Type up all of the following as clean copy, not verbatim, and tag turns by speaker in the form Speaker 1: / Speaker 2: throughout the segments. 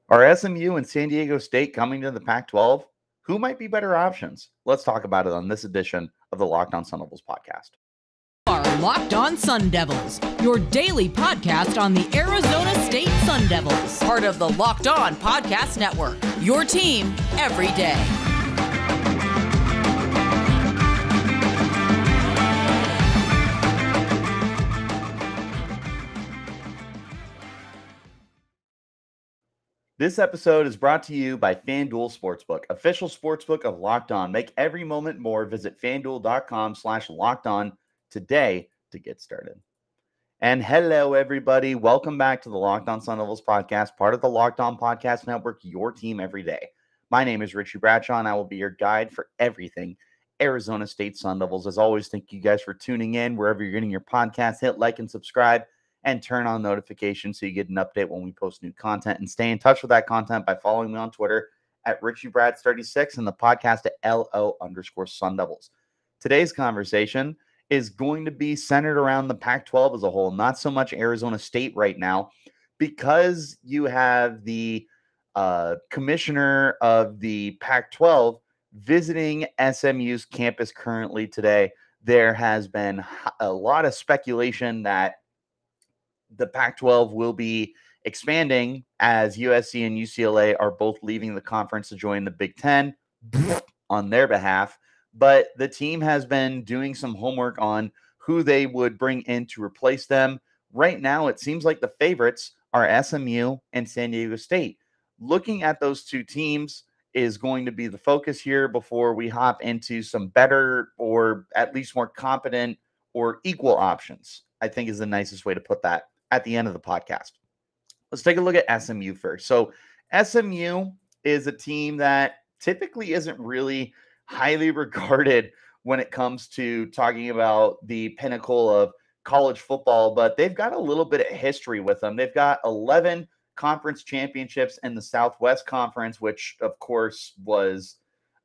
Speaker 1: Are SMU and San Diego State coming to the Pac-12? Who might be better options? Let's talk about it on this edition of the Locked On Sun Devils podcast.
Speaker 2: Are Locked On Sun Devils, your daily podcast on the Arizona State Sun Devils, part of the Locked On Podcast Network, your team every day.
Speaker 1: This episode is brought to you by FanDuel Sportsbook, official sportsbook of Locked On. Make every moment more. Visit FanDuel.com/LockedOn today to get started. And hello, everybody. Welcome back to the Locked On Sun Devils podcast, part of the Locked On Podcast Network, your team every day. My name is Richie Bradshaw, and I will be your guide for everything Arizona State Sun Devils. As always, thank you guys for tuning in. Wherever you're getting your podcast, hit like and subscribe, and turn on notifications so you get an update when we post new content. And stay in touch with that content by following me on Twitter at RichieBrads36 and the podcast at LO_Sun Devils. Today's conversation is going to be centered around the Pac-12 as a whole, not so much Arizona State right now, because you have the commissioner of the Pac-12 visiting SMU's campus currently today. There has been a lot of speculation that the Pac-12 will be expanding as USC and UCLA are both leaving the conference to join the Big Ten on their behalf. But the team has been doing some homework on who they would bring in to replace them. Right now, it seems like the favorites are SMU and San Diego State. Looking at those two teams is going to be the focus here before we hop into some better or at least more competent or equal options, I think is the nicest way to put that at the end of the podcast. Let's take a look at SMU first. So SMU is a team that typically isn't really highly regarded when it comes to talking about the pinnacle of college football, but they've got a little bit of history with them. They've got 11 conference championships in the Southwest Conference, which of course was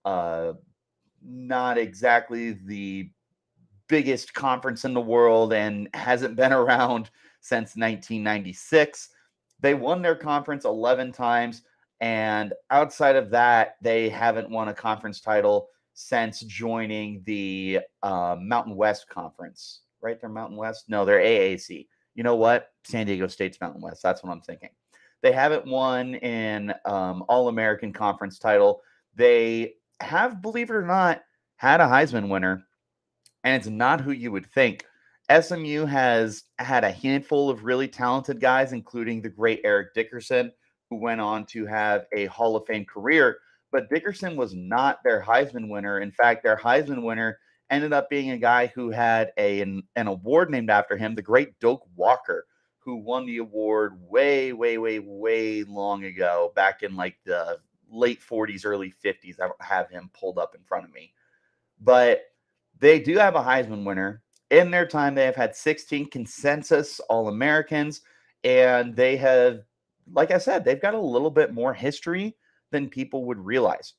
Speaker 1: not exactly the biggest conference in the world and hasn't been around since 1996. They won their conference 11 times, and outside of that, they haven't won a conference title since joining the Mountain West Conference. Right? They're Mountain West? No, they're AAC. You know what? San Diego State's Mountain West. That's what I'm thinking. They haven't won an All-American Conference title. They have, believe it or not, had a Heisman winner, and it's not who you would think. SMU has had a handful of really talented guys, including the great Eric Dickerson, who went on to have a Hall of Fame career. But Dickerson was not their Heisman winner. In fact, their Heisman winner ended up being a guy who had an award named after him, the great Doak Walker, who won the award way long ago, back in like the late 40s, early 50s. I don't have him pulled up in front of me. But they do have a Heisman winner. In their time, they have had 16 consensus All-Americans, and they have, like I said, they've got a little bit more history than people would realize.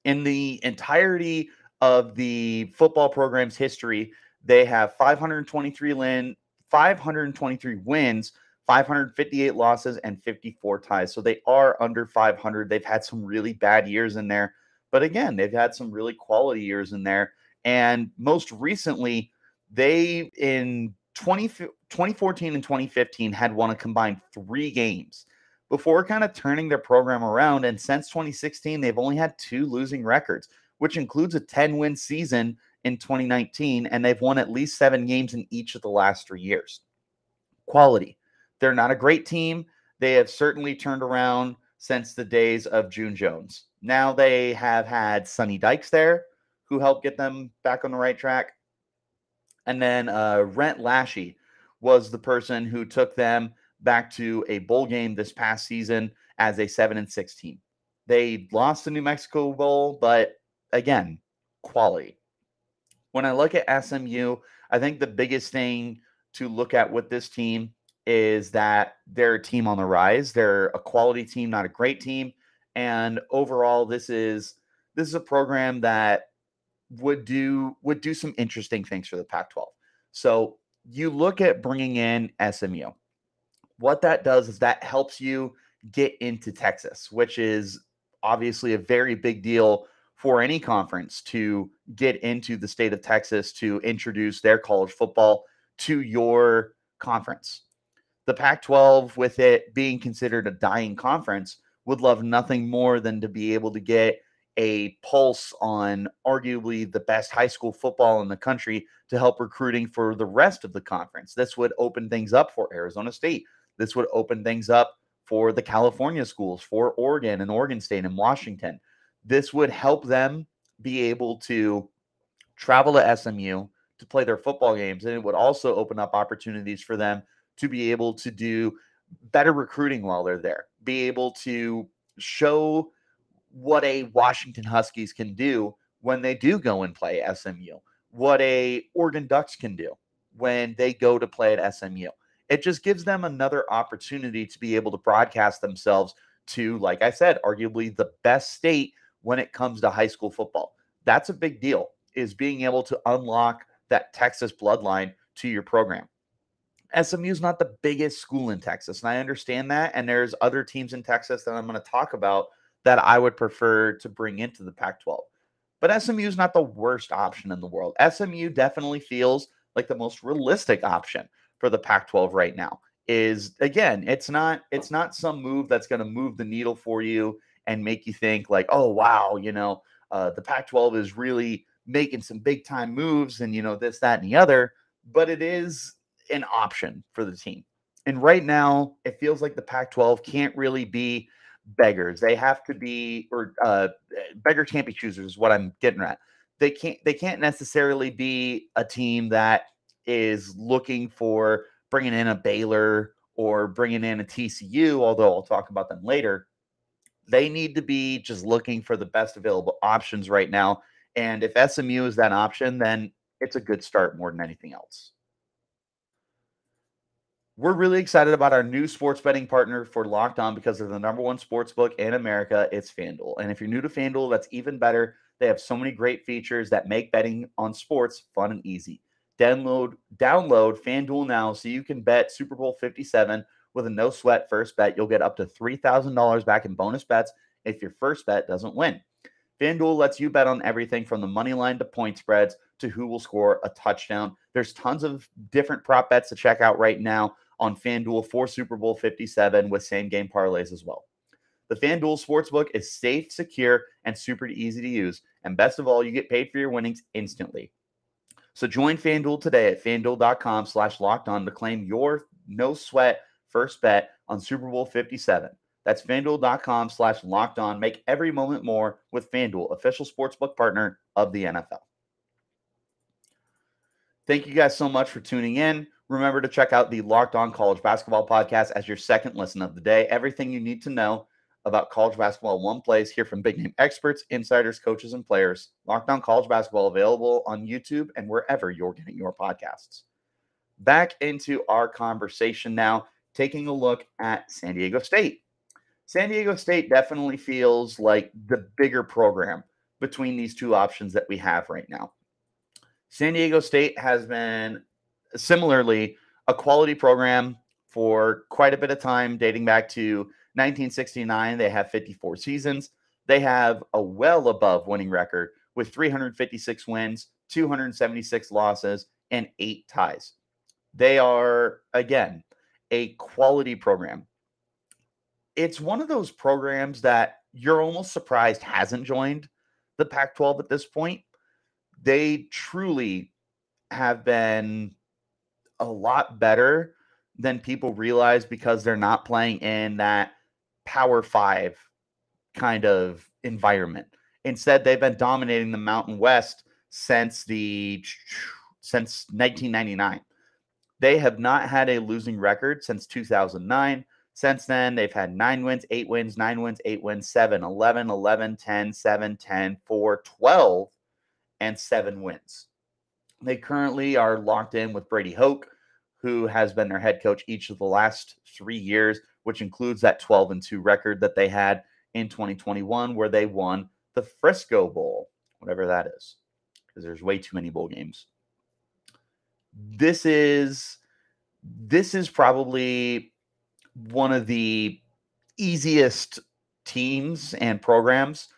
Speaker 1: In the entirety of the football program's history, they have 523 wins, 558 losses, and 54 ties. So they are under 500. They've had some really bad years in there, but again, they've had some really quality years in there. And most recently, they, in 2014 and 2015, had won a combined 3 games before kind of turning their program around. And since 2016, they've only had 2 losing records, which includes a 10-win season in 2019, and they've won at least 7 games in each of the last 3 years. Quality. They're not a great team. They have certainly turned around since the days of June Jones. Now they have had Sonny Dykes there, who helped get them back on the right track. And then Rent Lashie was the person who took them back to a bowl game this past season as a 7-6 team. They lost the New Mexico Bowl, but again, quality. When I look at SMU, I think the biggest thing to look at with this team is that they're a team on the rise. They're a quality team, not a great team. And overall, this is a program that would do some interesting things for the Pac-12. So you look at bringing in SMU. What that does is that helps you get into Texas, which is obviously a very big deal for any conference to get into the state of Texas to introduce their college football to your conference. The Pac-12, with it being considered a dying conference, would love nothing more than to be able to get a pulse on arguably the best high school football in the country to help recruiting for the rest of the conference. This would open things up for Arizona State. This would open things up for the California schools, for Oregon and Oregon State and Washington. This would help them be able to travel to SMU to play their football games. And it would also open up opportunities for them to be able to do better recruiting while they're there, be able to show what a Washington Huskies can do when they do go and play SMU, what a Oregon Ducks can do when they go to play at SMU. It just gives them another opportunity to be able to broadcast themselves to, like I said, arguably the best state when it comes to high school football. That's a big deal, is being able to unlock that Texas bloodline to your program. SMU is not the biggest school in Texas, and I understand that. And there's other teams in Texas that I'm going to talk about that I would prefer to bring into the Pac-12. But SMU is not the worst option in the world. SMU definitely feels like the most realistic option for the Pac-12 right now. Is, again, it's not some move that's going to move the needle for you and make you think like, oh, wow, the Pac-12 is really making some big time moves and, this, that, and the other. But it is an option for the team. And right now, it feels like the Pac-12 can't really be beggars. They have to be, or beggars can't be choosers is what I'm getting at. They can't necessarily be a team that is looking for bringing in a Baylor or bringing in a TCU, although I'll talk about them later. They need to be just looking for the best available options right now. And if SMU is that option, then it's a good start more than anything else. We're really excited about our new sports betting partner for Locked On because they're the number one sports book in America. It's FanDuel. And if you're new to FanDuel, that's even better. They have so many great features that make betting on sports fun and easy. Download FanDuel now so you can bet Super Bowl 57 with a no-sweat first bet. You'll get up to $3,000 back in bonus bets if your first bet doesn't win. FanDuel lets you bet on everything from the money line to point spreads to who will score a touchdown. There's tons of different prop bets to check out right now on FanDuel for Super Bowl 57 with same-game parlays as well. The FanDuel Sportsbook is safe, secure, and super easy to use. And best of all, you get paid for your winnings instantly. So join FanDuel today at FanDuel.com/lockedon to claim your no-sweat first bet on Super Bowl 57. That's FanDuel.com/lockedon. Make every moment more with FanDuel, official sportsbook partner of the NFL. Thank you guys so much for tuning in. Remember to check out the Locked On College Basketball podcast as your second listen of the day. Everything you need to know about college basketball in one place. Hear from big-name experts, insiders, coaches, and players. Locked On College Basketball available on YouTube and wherever you're getting your podcasts. Back into our conversation now, taking a look at San Diego State. San Diego State definitely feels like the bigger program between these two options that we have right now. San Diego State has been similarly a quality program for quite a bit of time, dating back to 1969. They have 54 seasons. They have a well above winning record with 356 wins, 276 losses, and 8 ties. They are, again, a quality program. It's one of those programs that you're almost surprised hasn't joined the Pac-12 at this point. They truly have been a lot better than people realize because they're not playing in that Power 5 kind of environment. Instead, they've been dominating the Mountain West since 1999. They have not had a losing record since 2009. Since then, they've had 9 wins, 8 wins, 9 wins, 8 wins, 7, 11, 11, 10, 7, 10, 4, 12, and 7 wins. They currently are locked in with Brady Hoke, who has been their head coach each of the last 3 years, which includes that 12-2 record that they had in 2021, where they won the Frisco Bowl, whatever that is, because there's way too many bowl games. This is probably one of the easiest teams and programs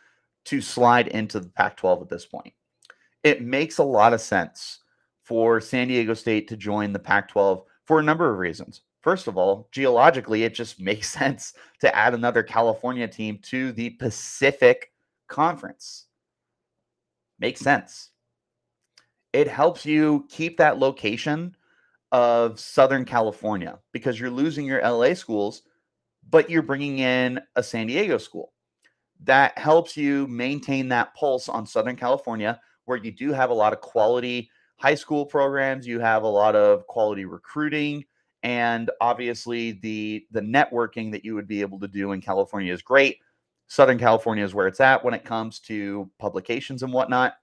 Speaker 1: to slide into the Pac-12 at this point. It makes a lot of sense for San Diego State to join the Pac-12 for a number of reasons. First of all, geologically, it just makes sense to add another California team to the Pacific Conference. Makes sense. It helps you keep that location of Southern California because you're losing your LA schools, but you're bringing in a San Diego school. That helps you maintain that pulse on Southern California, where you do have a lot of quality high school programs, you have a lot of quality recruiting, and obviously the networking that you would be able to do in California is great. Southern California is where it's at when it comes to publications and whatnot.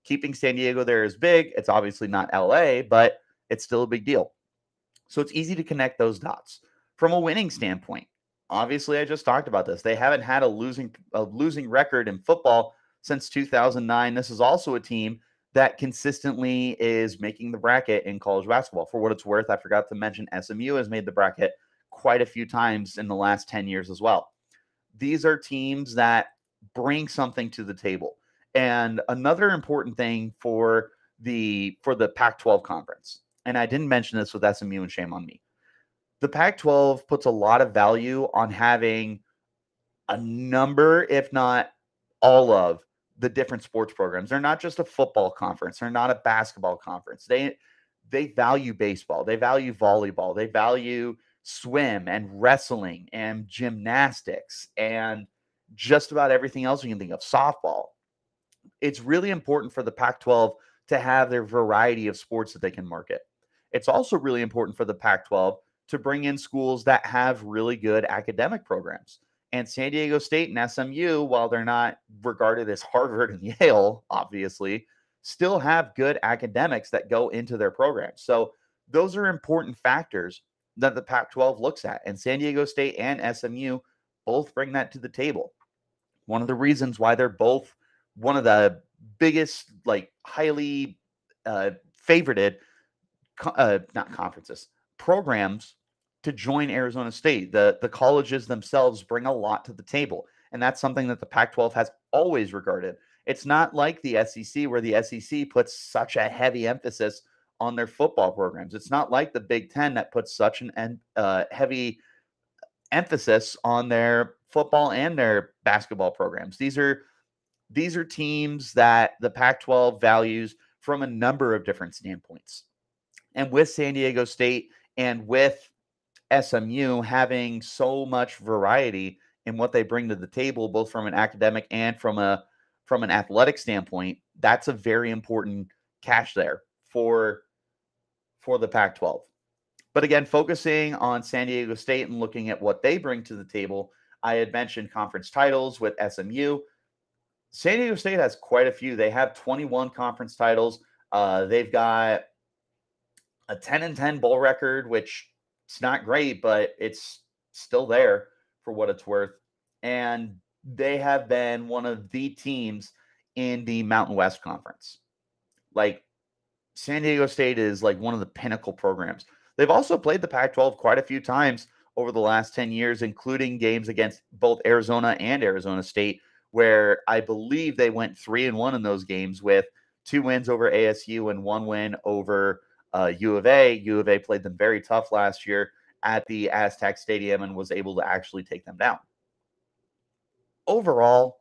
Speaker 1: Keeping San Diego there is big. It's obviously not LA, but it's still a big deal. So it's easy to connect those dots. From a winning standpoint, obviously I just talked about this. They haven't had a losing record in football since 2009. This is also a team that consistently is making the bracket in college basketball. For what it's worth, I forgot to mention SMU has made the bracket quite a few times in the last 10 years as well. These are teams that bring something to the table. And another important thing for the Pac-12 conference, and I didn't mention this with SMU, and shame on me, the Pac-12 puts a lot of value on having a number, if not all of, the different sports programs. They're not just a football conference. They're not a basketball conference. They value baseball. They value volleyball. They value swim and wrestling and gymnastics and just about everything else you can think of, softball. It's really important for the Pac-12 to have their variety of sports that they can market. It's also really important for the Pac-12 to bring in schools that have really good academic programs. And San Diego State and SMU, while they're not regarded as Harvard and Yale, obviously, still have good academics that go into their programs. So those are important factors that the Pac-12 looks at. And San Diego State and SMU both bring that to the table. One of the reasons why they're both one of the biggest, like highly favorited, not conferences, programs to join Arizona State. The colleges themselves bring a lot to the table. And that's something that the Pac-12 has always regarded. It's not like the SEC, where the SEC puts such a heavy emphasis on their football programs. It's not like the Big Ten that puts such an heavy emphasis on their football and their basketball programs. These are teams that the Pac-12 values from a number of different standpoints. And with San Diego State and with SMU having so much variety in what they bring to the table, both from an academic and from an athletic standpoint, that's a very important cache there for the Pac-12. But again, focusing on San Diego State and looking at what they bring to the table, I had mentioned conference titles with SMU. San Diego State has quite a few. They have 21 conference titles. They've got a 10-10 bowl record, which it's not great, but it's still there for what it's worth. And they have been one of the teams in the Mountain West Conference. Like, San Diego State is like one of the pinnacle programs. They've also played the Pac-12 quite a few times over the last 10 years, including games against both Arizona and Arizona State, where I believe they went 3-1 in those games, with 2 wins over ASU and 1 win over U of A. U of A played them very tough last year at the Aztec Stadium and was able to actually take them down. Overall,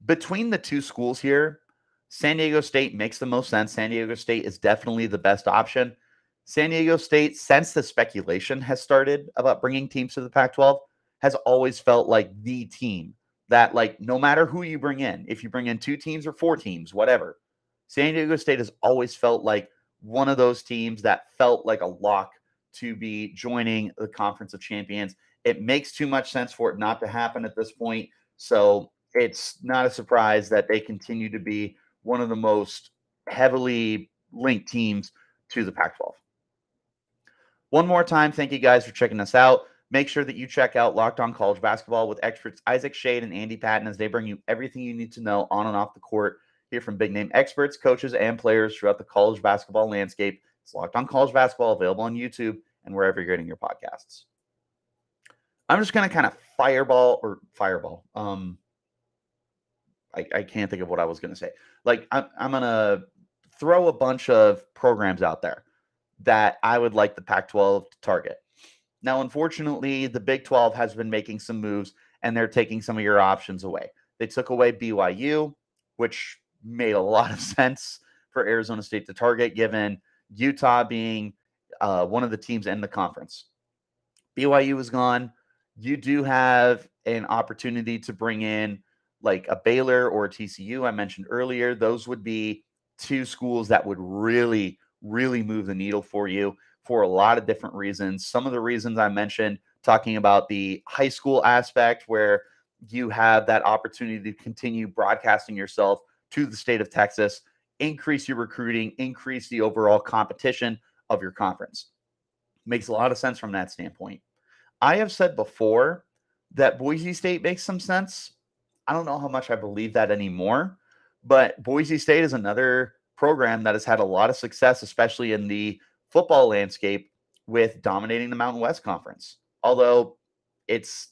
Speaker 1: between the two schools here, San Diego State makes the most sense. San Diego State is definitely the best option. San Diego State, since the speculation has started about bringing teams to the Pac-12, has always felt like the team that, like, no matter who you bring in, if you bring in 2 teams or 4 teams, whatever, San Diego State has always felt like one of those teams that felt like a lock to be joining the Conference of Champions. It makes too much sense for it not to happen at this point. So it's not a surprise that they continue to be one of the most heavily linked teams to the Pac-12. One more time, thank you guys for checking us out. Make sure that you check out Locked On College Basketball with experts Isaac Shade and Andy Patton, as they bring you everything you need to know on and off the court. Hear from big-name experts, coaches, and players throughout the college basketball landscape. It's Locked On College Basketball, available on YouTube and wherever you're getting your podcasts. I'm just going to kind of fireball. I can't think of what I was going to say. Like, I'm going to throw a bunch of programs out there that I would like the Pac-12 to target. Now, unfortunately, the Big 12 has been making some moves, and they're taking some of your options away. They took away BYU, which made a lot of sense for Arizona State to target, given Utah being one of the teams in the conference. BYU is gone. You do have an opportunity to bring in like a Baylor or a TCU I mentioned earlier. Those would be two schools that would really, really move the needle for you for a lot of different reasons. Some of the reasons I mentioned, talking about the high school aspect where you have that opportunity to continue broadcasting yourself to the state of Texas, increase your recruiting, increase the overall competition of your conference. Makes a lot of sense from that standpoint. I have said before that Boise State makes some sense. I don't know how much I believe that anymore, but Boise State is another program that has had a lot of success, especially in the football landscape, with dominating the Mountain West Conference. Although it's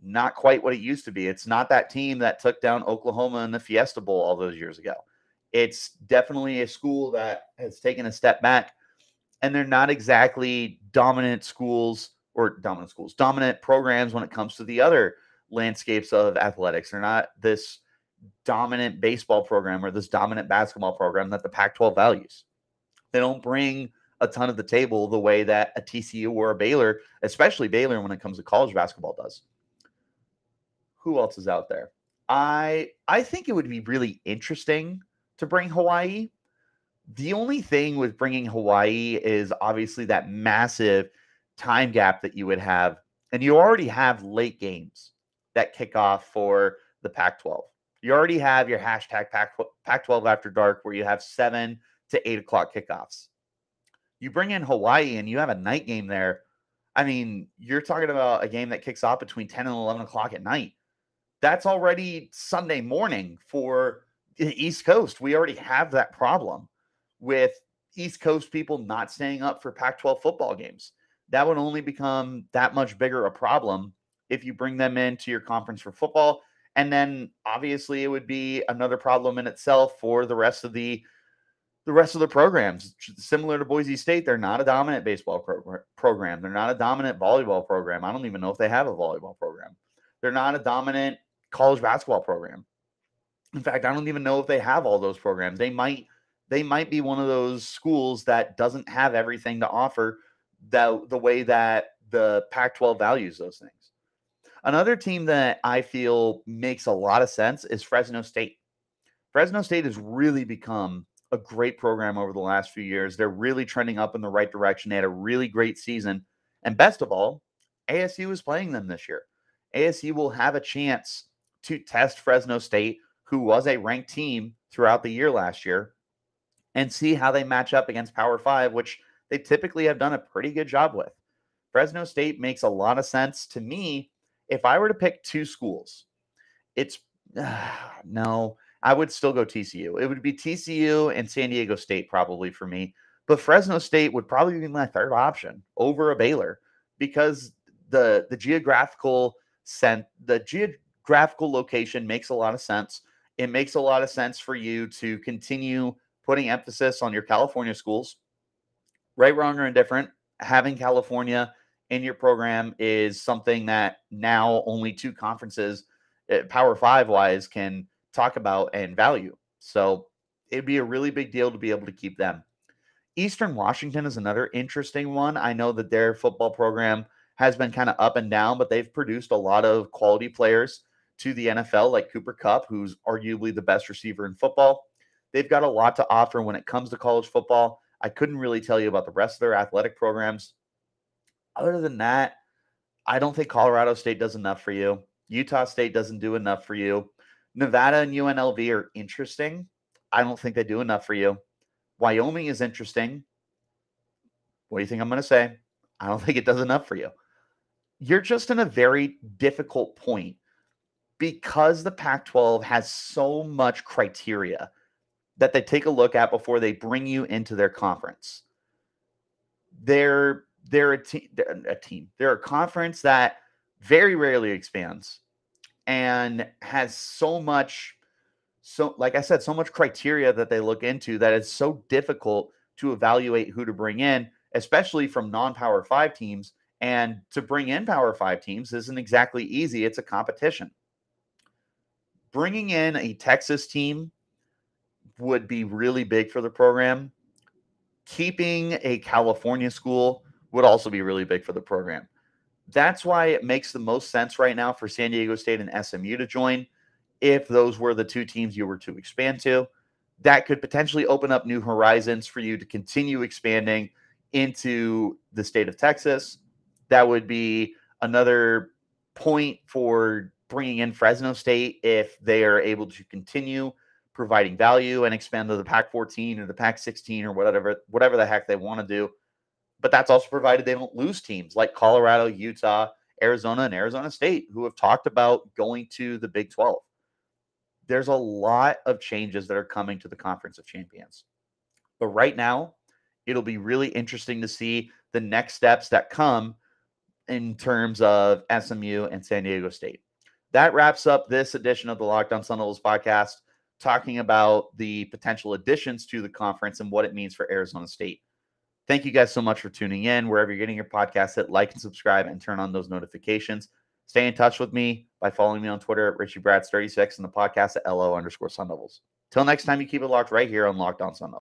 Speaker 1: not quite what it used to be. It's not that team that took down Oklahoma in the Fiesta Bowl all those years ago. It's definitely a school that has taken a step back, and they're not exactly dominant programs when it comes to the other landscapes of athletics. They're not this dominant baseball program or this dominant basketball program that the Pac-12 values. They don't bring a ton of the table the way that a TCU or a Baylor, especially Baylor when it comes to college basketball, does. Who else is out there? I think it would be really interesting to bring Hawaii. The only thing with bringing Hawaii is obviously that massive time gap that you would have. And you already have late games that kick off for the Pac-12. You already have your hashtag Pac-12 After Dark where you have 7 to 8 o'clock kickoffs. You bring in Hawaii and you have a night game there. I mean, you're talking about a game that kicks off between 10 and 11 o'clock at night. That's already Sunday morning for the East Coast. We already have that problem with East Coast people not staying up for Pac-12 football games. That would only become that much bigger a problem if you bring them into your conference for football. And then obviously it would be another problem in itself for the rest of the programs. Similar to Boise State, they're not a dominant baseball program. They're not a dominant volleyball program. I don't even know if they have a volleyball program. They're not a dominant college basketball program. In fact, I don't even know if they have all those programs. They might be one of those schools that doesn't have everything to offer the way that the Pac-12 values those things. Another team that I feel makes a lot of sense is Fresno State. Fresno State has really become a great program over the last few years. They're really trending up in the right direction. They had a really great season. And best of all, ASU is playing them this year. ASU will have a chance to test Fresno State, who was a ranked team throughout the year last year, and see how they match up against Power 5, which they typically have done a pretty good job with. Fresno State makes a lot of sense to me. If I were to pick two schools, it's no, I would still go TCU. It would be TCU and San Diego State probably for me. But Fresno State would probably be my third option over a Baylor because the geographical location makes a lot of sense. It makes a lot of sense for you to continue putting emphasis on your California schools. Right, wrong, or indifferent, having California in your program is something that now only two conferences, Power 5 wise, can talk about and value. So it'd be a really big deal to be able to keep them. Eastern Washington is another interesting one. I know that their football program has been kind of up and down, but they've produced a lot of quality players to the NFL, like Cooper Kupp, who's arguably the best receiver in football. They've got a lot to offer when it comes to college football. I couldn't really tell you about the rest of their athletic programs. Other than that, I don't think Colorado State does enough for you. Utah State doesn't do enough for you. Nevada and UNLV are interesting. I don't think they do enough for you. Wyoming is interesting. What do you think I'm going to say? I don't think it does enough for you. You're just in a very difficult point because the Pac-12 has so much criteria that they take a look at before they bring you into their conference. They're a team. They're a conference that very rarely expands, and has so much, like I said, so much criteria that they look into that it's so difficult to evaluate who to bring in, especially from non-Power 5 teams. And to bring in Power 5 teams isn't exactly easy. It's a competition. Bringing in a Texas team would be really big for the program. Keeping a California school would also be really big for the program. That's why it makes the most sense right now for San Diego State and SMU to join. If those were the two teams you were to expand to, that could potentially open up new horizons for you to continue expanding into the state of Texas. That would be another point for bringing in Fresno State if they are able to continue providing value and expand to the Pac-14 or the Pac-16 or whatever the heck they want to do. But that's also provided they don't lose teams like Colorado, Utah, Arizona, and Arizona State, who have talked about going to the Big 12. There's a lot of changes that are coming to the Conference of Champions. But right now, it'll be really interesting to see the next steps that come in terms of SMU and San Diego State. That wraps up this edition of the Locked On Sun Devils podcast, talking about the potential additions to the conference and what it means for Arizona State. Thank you guys so much for tuning in. Wherever you're getting your podcast, hit like and subscribe and turn on those notifications. Stay in touch with me by following me on Twitter at RichieBrats36 and the podcast at LO_Sun Devils. Till next time, you keep it locked right here on Locked On Sun Devils.